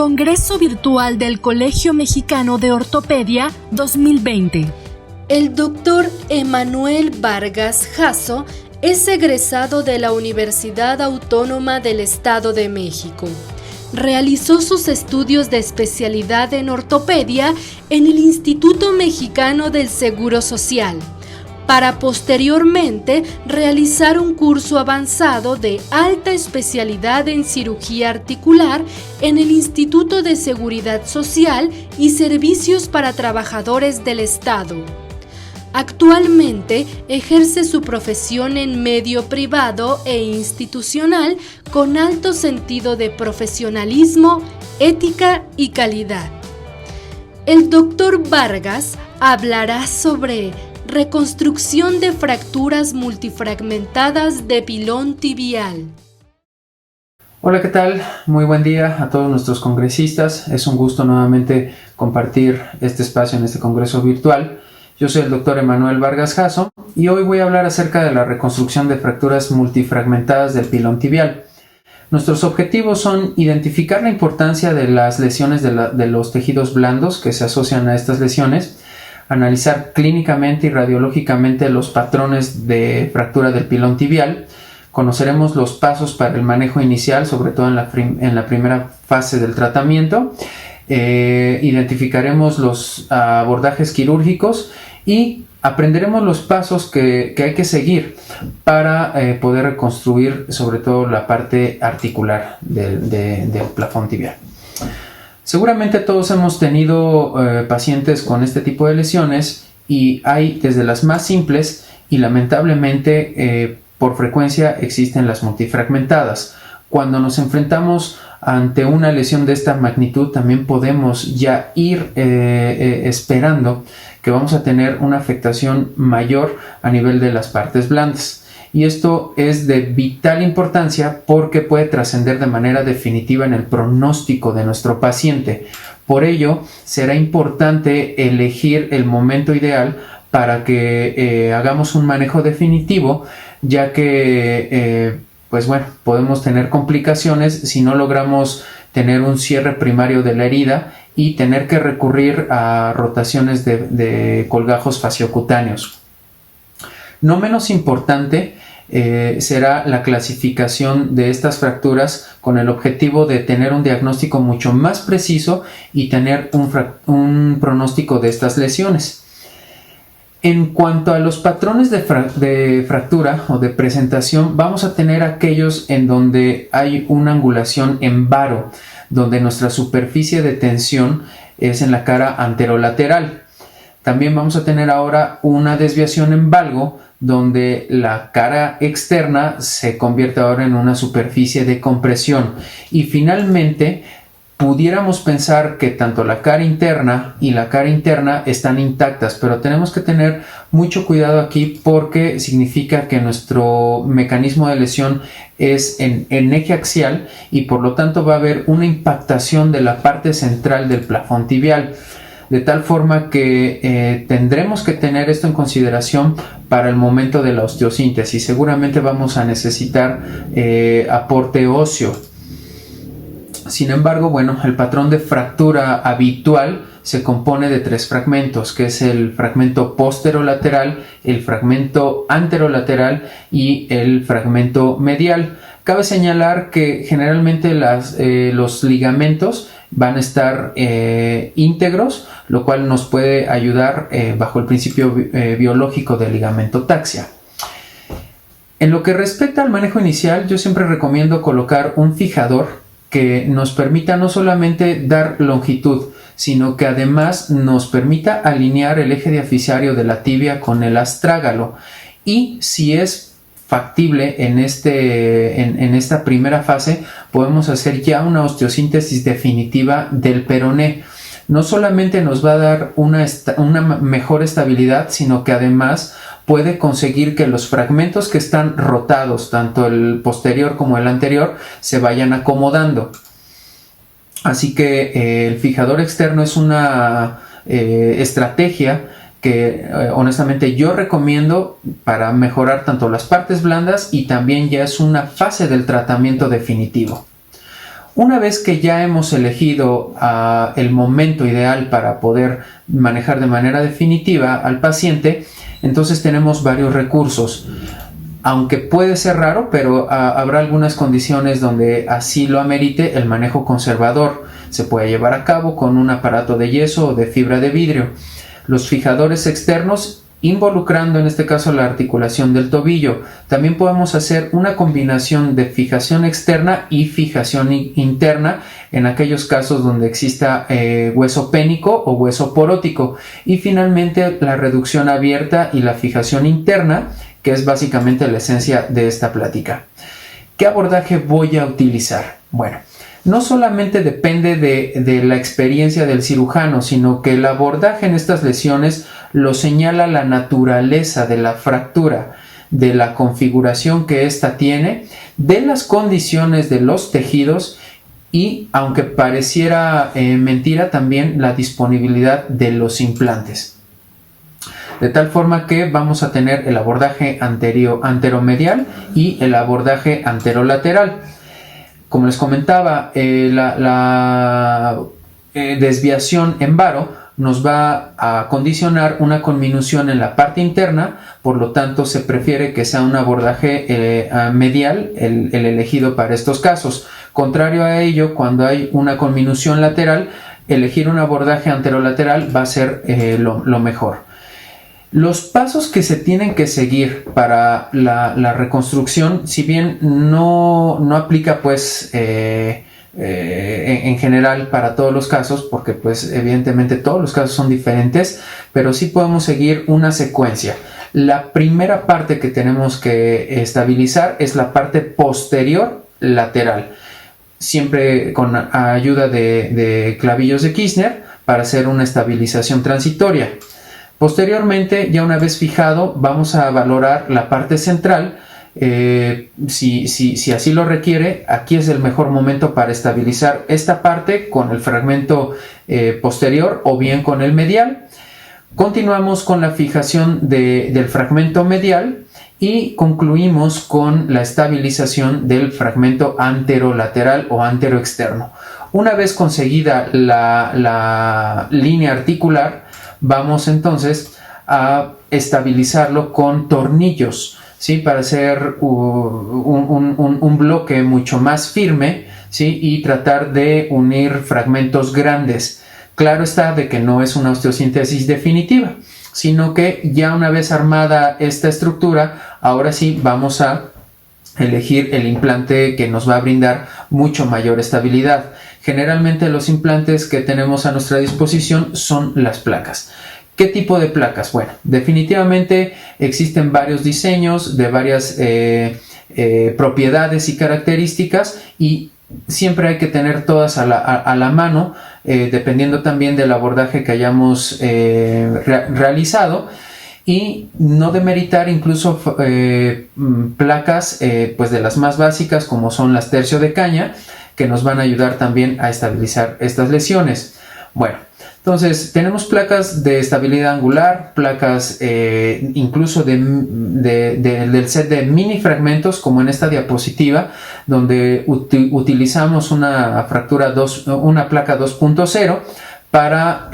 Congreso Virtual del Colegio Mexicano de Ortopedia 2020. El doctor Emanuel Vargas Jasso es egresado de la Universidad Autónoma del Estado de México. Realizó sus estudios de especialidad en ortopedia en el Instituto Mexicano del Seguro Social, para posteriormente realizar un curso avanzado de alta especialidad en cirugía articular en el Instituto de Seguridad Social y Servicios para Trabajadores del Estado. Actualmente ejerce su profesión en medio privado e institucional con alto sentido de profesionalismo, ética y calidad. El doctor Vargas hablará sobre reconstrucción de fracturas multifragmentadas de pilón tibial. Hola, ¿qué tal? Muy buen día a todos nuestros congresistas. Es un gusto nuevamente compartir este espacio en este congreso virtual. Yo soy el doctor Emanuel Vargas Jasso y hoy voy a hablar acerca de la reconstrucción de fracturas multifragmentadas del pilón tibial. Nuestros objetivos son identificar la importancia de las lesiones de los tejidos blandos que se asocian a estas lesiones, analizar clínicamente y radiológicamente los patrones de fractura del pilón tibial. Conoceremos los pasos para el manejo inicial, sobre todo en la primera fase del tratamiento. Identificaremos los abordajes quirúrgicos y aprenderemos los pasos que hay que seguir para poder reconstruir sobre todo la parte articular del plafón tibial. Seguramente todos hemos tenido pacientes con este tipo de lesiones y hay desde las más simples y lamentablemente por frecuencia existen las multifragmentadas. Cuando nos enfrentamos ante una lesión de esta magnitud también podemos ya ir esperando que vamos a tener una afectación mayor a nivel de las partes blandas. Y esto es de vital importancia porque puede trascender de manera definitiva en el pronóstico de nuestro paciente. Por ello, será importante elegir el momento ideal para que hagamos un manejo definitivo, ya que podemos tener complicaciones si no logramos tener un cierre primario de la herida y tener que recurrir a rotaciones de colgajos fasciocutáneos. No menos importante será la clasificación de estas fracturas con el objetivo de tener un diagnóstico mucho más preciso y tener un pronóstico de estas lesiones. En cuanto a los patrones de fractura o de presentación, vamos a tener aquellos en donde hay una angulación en varo, donde nuestra superficie de tensión es en la cara anterolateral. También vamos a tener ahora una desviación en valgo, donde la cara externa se convierte ahora en una superficie de compresión. Y finalmente, pudiéramos pensar que tanto la cara interna y la cara interna están intactas, pero tenemos que tener mucho cuidado aquí porque significa que nuestro mecanismo de lesión es en eje axial y por lo tanto va a haber una impactación de la parte central del plafón tibial. De tal forma que tendremos que tener esto en consideración para el momento de la osteosíntesis. Seguramente vamos a necesitar aporte óseo. Sin embargo, el patrón de fractura habitual se compone de 3 fragmentos, que es el fragmento posterolateral, el fragmento anterolateral y el fragmento medial. Cabe señalar que generalmente los ligamentos van a estar íntegros, lo cual nos puede ayudar bajo el principio biológico del ligamento-taxia. En lo que respecta al manejo inicial, yo siempre recomiendo colocar un fijador que nos permita no solamente dar longitud, sino que además nos permita alinear el eje diafisario de la tibia con el astrágalo. Y si es factible en esta primera fase, podemos hacer ya una osteosíntesis definitiva del peroné. No solamente nos va a dar una mejor estabilidad, sino que además puede conseguir que los fragmentos que están rotados, tanto el posterior como el anterior, se vayan acomodando. Así que el fijador externo es una estrategia que honestamente yo recomiendo para mejorar tanto las partes blandas y también ya es una fase del tratamiento definitivo. Una vez que ya hemos elegido el momento ideal para poder manejar de manera definitiva al paciente, entonces tenemos varios recursos. Aunque puede ser raro, pero habrá algunas condiciones donde así lo amerite el manejo conservador. Se puede llevar a cabo con un aparato de yeso o de fibra de vidrio. Los fijadores externos, involucrando en este caso la articulación del tobillo. También podemos hacer una combinación de fijación externa y fijación interna en aquellos casos donde exista hueso pénico o hueso porótico. Y finalmente la reducción abierta y la fijación interna, que es básicamente la esencia de esta plática. ¿Qué abordaje voy a utilizar? Bueno, no solamente depende de la experiencia del cirujano, sino que el abordaje en estas lesiones lo señala la naturaleza de la fractura, de la configuración que ésta tiene, de las condiciones de los tejidos y, aunque pareciera mentira, también la disponibilidad de los implantes. De tal forma que vamos a tener el abordaje anteromedial y el abordaje anterolateral. Como les comentaba, la desviación en varo nos va a condicionar una conminución en la parte interna, por lo tanto se prefiere que sea un abordaje medial el elegido para estos casos. Contrario a ello, cuando hay una conminución lateral, elegir un abordaje anterolateral va a ser lo mejor. Los pasos que se tienen que seguir para la reconstrucción, si bien no aplica pues en general para todos los casos, porque pues evidentemente todos los casos son diferentes, pero sí podemos seguir una secuencia. La primera parte que tenemos que estabilizar es la parte posterior lateral, siempre con ayuda de clavillos de Kirchner para hacer una estabilización transitoria. Posteriormente, ya una vez fijado, vamos a valorar la parte central. Si así lo requiere, aquí es el mejor momento para estabilizar esta parte con el fragmento posterior o bien con el medial. Continuamos con la fijación del fragmento medial y concluimos con la estabilización del fragmento anterolateral o anteroexterno. Una vez conseguida la línea articular, vamos entonces a estabilizarlo con tornillos, ¿sí? Para hacer un bloque mucho más firme, ¿sí? Y tratar de unir fragmentos grandes. Claro está de que no es una osteosíntesis definitiva, sino que ya una vez armada esta estructura, ahora sí vamos a elegir el implante que nos va a brindar mucho mayor estabilidad. Generalmente los implantes que tenemos a nuestra disposición son las placas. ¿Qué tipo de placas? Bueno, definitivamente existen varios diseños de varias propiedades y características y siempre hay que tener todas a la mano, dependiendo también del abordaje que hayamos realizado. Y no demeritar incluso placas pues de las más básicas, como son las tercio de caña, que nos van a ayudar también a estabilizar estas lesiones. Bueno, entonces tenemos placas de estabilidad angular, placas incluso del set de mini fragmentos, como en esta diapositiva, donde utilizamos una placa 2.0 para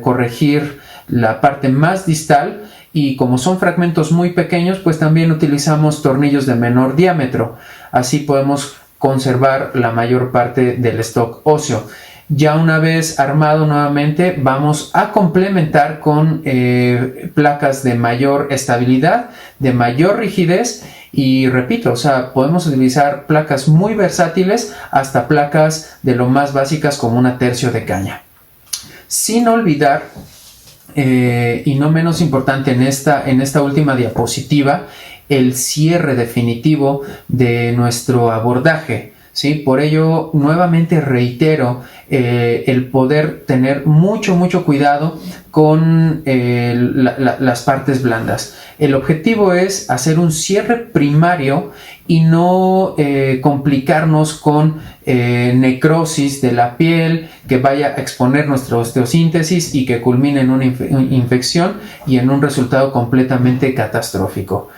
corregir la parte más distal, y como son fragmentos muy pequeños, pues también utilizamos tornillos de menor diámetro. Así podemos conservar la mayor parte del stock óseo. Ya una vez armado nuevamente, vamos a complementar con placas de mayor estabilidad, de mayor rigidez, y repito, o sea, podemos utilizar placas muy versátiles hasta placas de lo más básicas como una tercio de caña. Sin olvidar, y no menos importante en esta última diapositiva, el cierre definitivo de nuestro abordaje, ¿sí? Por ello, nuevamente reitero el poder tener mucho cuidado con las partes blandas. El objetivo es hacer un cierre primario y no complicarnos con necrosis de la piel que vaya a exponer nuestra osteosíntesis y que culmine en una infección y en un resultado completamente catastrófico.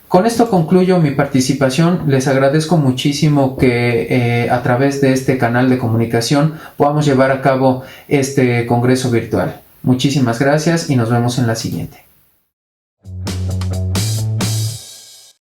Con esto concluyo mi participación. Les agradezco muchísimo que a través de este canal de comunicación podamos llevar a cabo este congreso virtual. Muchísimas gracias y nos vemos en la siguiente.